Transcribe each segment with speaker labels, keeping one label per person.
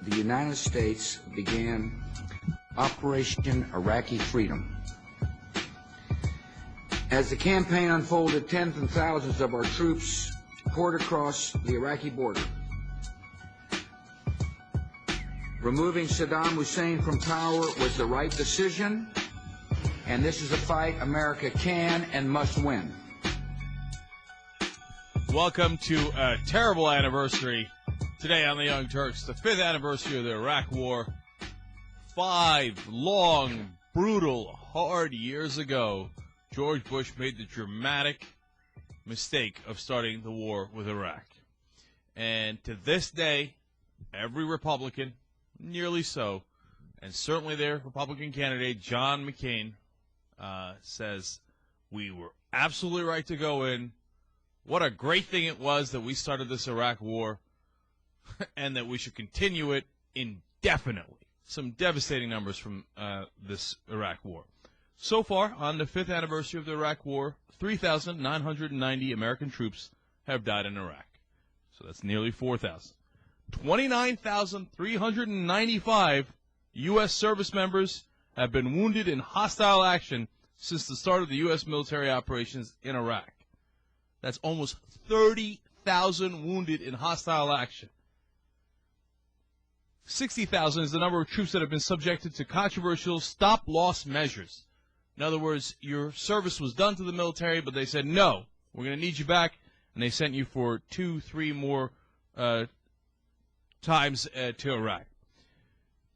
Speaker 1: the United States began Operation Iraqi Freedom. As the campaign unfolded, tens and thousands of our troops poured across the Iraqi border. Removing Saddam Hussein from power was the right decision, and this is a fight America can and must win.
Speaker 2: Welcome to a terrible anniversary today on the Young Turks, the 5th anniversary of the Iraq War. 5 long, brutal, hard years ago, George Bush made the dramatic mistake of starting the war with Iraq. And to this day, every Republican, nearly so, and certainly their Republican candidate, John McCain, says we were absolutely right to go in. What a great thing it was that we started this Iraq war and that we should continue it indefinitely. Some devastating numbers from this Iraq war. So far, on the 5th anniversary of the Iraq war, 3,990 American troops have died in Iraq. So that's nearly 4,000. 29,395 U.S. service members have been wounded in hostile action since the start of the U.S. military operations in Iraq. That's almost 30,000 wounded in hostile action. 60,000 is the number of troops that have been subjected to controversial stop-loss measures. In other words, your service was done to the military, but they said, no, we're going to need you back, and they sent you for 2-3 more times to Iraq.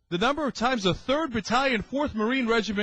Speaker 2: The number of times the 3rd Battalion, 4th Marine Regiment